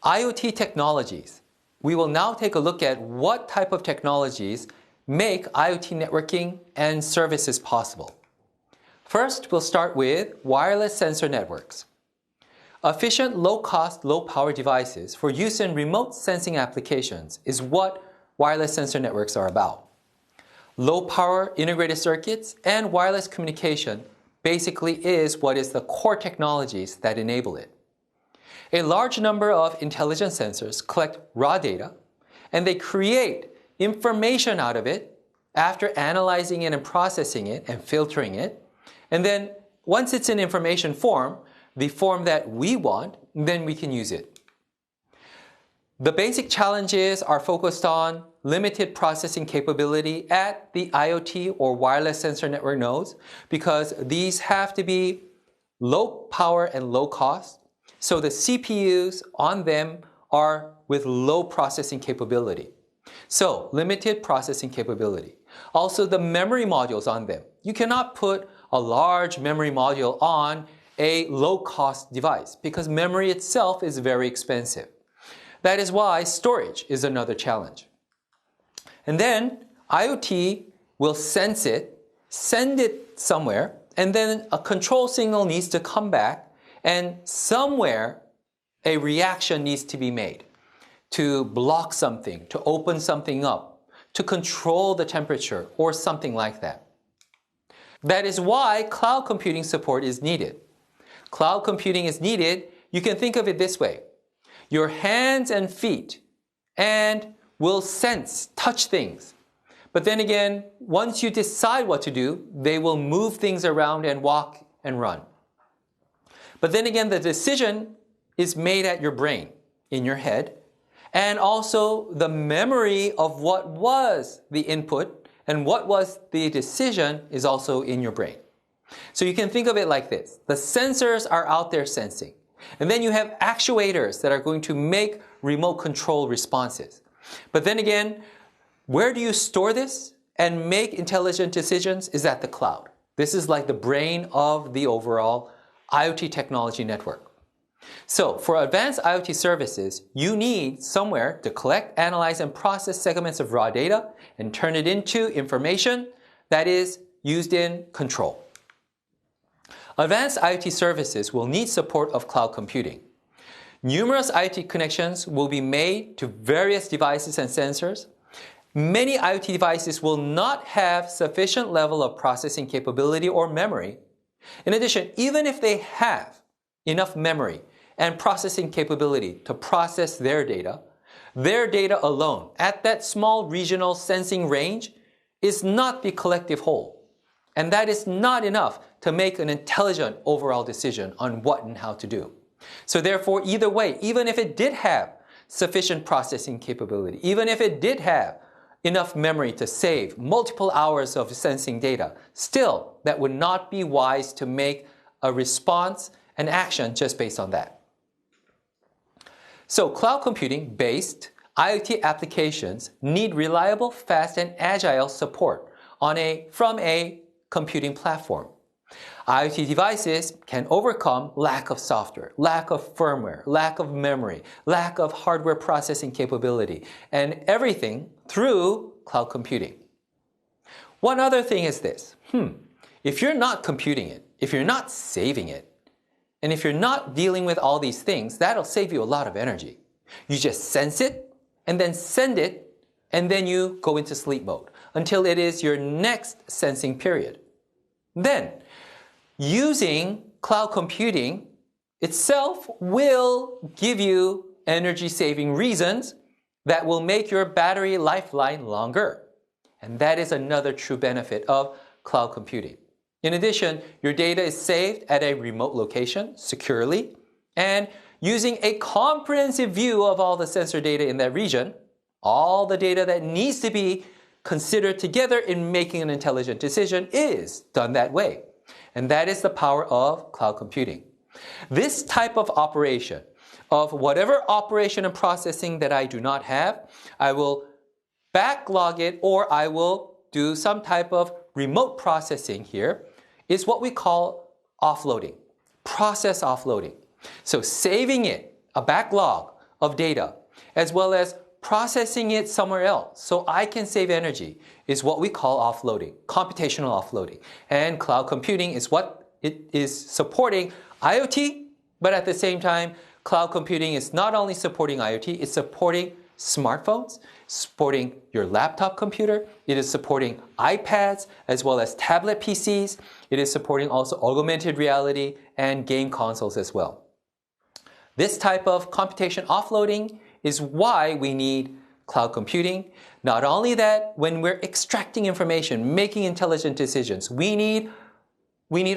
IoT Technologies. We will now take a look at what type of technologies make IoT networking and services possible. First, we'll start with wireless sensor networks. Efficient, low-cost, low-power devices for use in remote sensing applications is what wireless sensor networks are about. Low-power integrated circuits and wireless communication basically is what is the core technologies that enable it. A large number of intelligent sensors collect raw data, and they create information out of it after analyzing it and processing it and filtering it. And then once it's in information form, the form that we want, then we can use it. The basic challenges are focused on limited processing capability at the IoT or wireless sensor network nodes, because these have to be low power and low cost. So the CPUs on them are with low processing capability. So limited processing capability. Also the memory modules on them. You cannot put a large memory module on a low-cost device because memory itself is very expensive. That is why storage is another challenge. And then IoT will sense it, send it somewhere, and then a control signal needs to come back, and somewhere a reaction needs to be made to block something, to open something up, to control the temperature, or something like that. That is why cloud computing support is needed. Cloud computing is needed. You can think of it this way. Your hands and feet will sense, touch things. But then again, once you decide what to do, they will move things around and walk and run. But then again, the decision is made at your brain, in your head, and also the memory of what was the input and what was the decision is also in your brain. So you can think of it like this. The sensors are out there sensing. And then you have actuators that are going to make remote control responses. But then again, where do you store this and make intelligent decisions is at the cloud. This is like the brain of the overall IoT technology network. So for advanced IoT services, you need somewhere to collect, analyze, and process segments of raw data and turn it into information that is used in control. Advanced IoT services will need support of cloud computing. Numerous IoT connections will be made to various devices and sensors. Many IoT devices will not have sufficient level of processing capability or memory. In addition, even if they have enough memory and processing capability to process their data alone at that small regional sensing range is not the collective whole. And that is not enough to make an intelligent overall decision on what and how to do. So therefore, either way, even if it did have sufficient processing capability, even if it did have enough memory to save multiple hours of sensing data, still that would not be wise to make a response and action just based on that. So cloud computing based IoT applications need reliable, fast, and agile support from a computing platform. IoT devices can overcome lack of software, lack of firmware, lack of memory, lack of hardware processing capability, and everything through cloud computing. One other thing is this. If you're not computing it, if you're not saving it, and if you're not dealing with all these things, that'll save you a lot of energy. You just sense it, and then send it, and then you go into sleep mode until it is your next sensing period. Then, using cloud computing itself will give you energy-saving reasons that will make your battery lifeline longer. And that is another true benefit of cloud computing. In addition, your data is saved at a remote location securely, and using a comprehensive view of all the sensor data in that region, all the data that needs to be considered together in making an intelligent decision is done that way. And that is the power of cloud computing. This type of operation, of whatever operation and processing that I do not have, I will backlog it or I will do some type of remote processing here, is what we call offloading, process offloading. So saving it, a backlog of data, as well as processing it somewhere else so I can save energy, is what we call offloading, computational offloading. And cloud computing is what it is supporting IoT, but at the same time, cloud computing is not only supporting IoT, it's supporting smartphones, supporting your laptop computer, it is supporting iPads as well as tablet PCs, it is supporting also augmented reality and game consoles as well. This type of computation offloading is why we need cloud computing. Not only that, when we're extracting information, making intelligent decisions, we need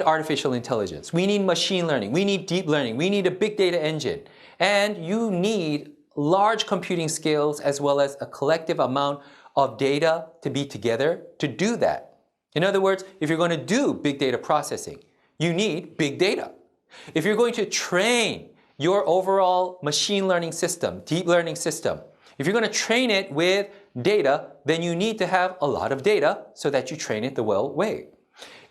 artificial intelligence, we need machine learning, we need deep learning, we need a big data engine, and you need large computing skills as well as a collective amount of data to be together to do that. In other words, if you're going to do big data processing, you need big data. If you're going to train your overall machine learning system, deep learning system, if you're going to train it with data, then you need to have a lot of data so that you train it the well way.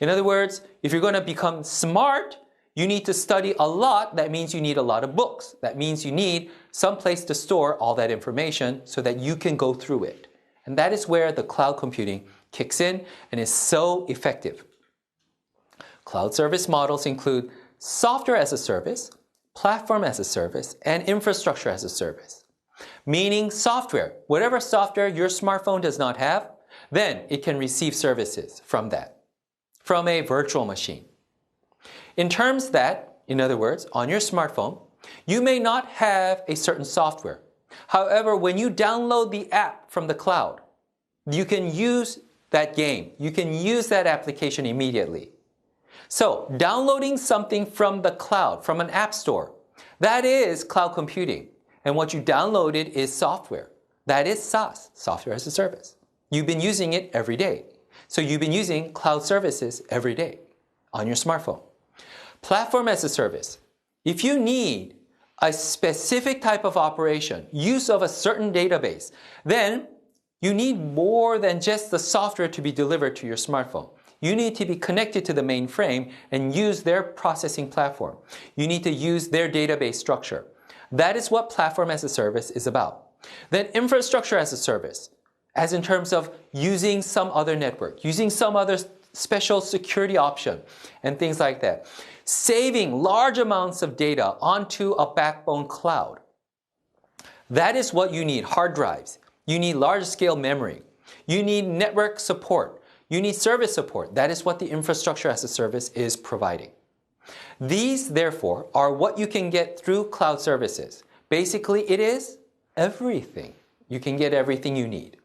In other words, if you're going to become smart, you need to study a lot. That means you need a lot of books. That means you need some place to store all that information so that you can go through it. And that is where the cloud computing kicks in and is so effective. Cloud service models include software as a service, platform as a service, and infrastructure as a service. Meaning software, whatever software your smartphone does not have, then it can receive services from that, from a virtual machine. In terms that, in other words, on your smartphone, you may not have a certain software. However, when you download the app from the cloud, you can use that game. You can use that application immediately. So, downloading something from the cloud, from an app store, that is cloud computing. And what you downloaded is software. That is SaaS, software as a service. You've been using it every day. So you've been using cloud services every day on your smartphone. Platform as a service. If you need a specific type of operation, use of a certain database, then you need more than just the software to be delivered to your smartphone. You need to be connected to the mainframe and use their processing platform. You need to use their database structure. That is what platform as a service is about. Then infrastructure as a service, as in terms of using some other network, using some other special security option, and things like that. Saving large amounts of data onto a backbone cloud. That is what you need, hard drives. You need large-scale memory. You need network support. You need service support. That is what the infrastructure as a service is providing. These, therefore, are what you can get through cloud services. Basically, it is everything. You can get everything you need.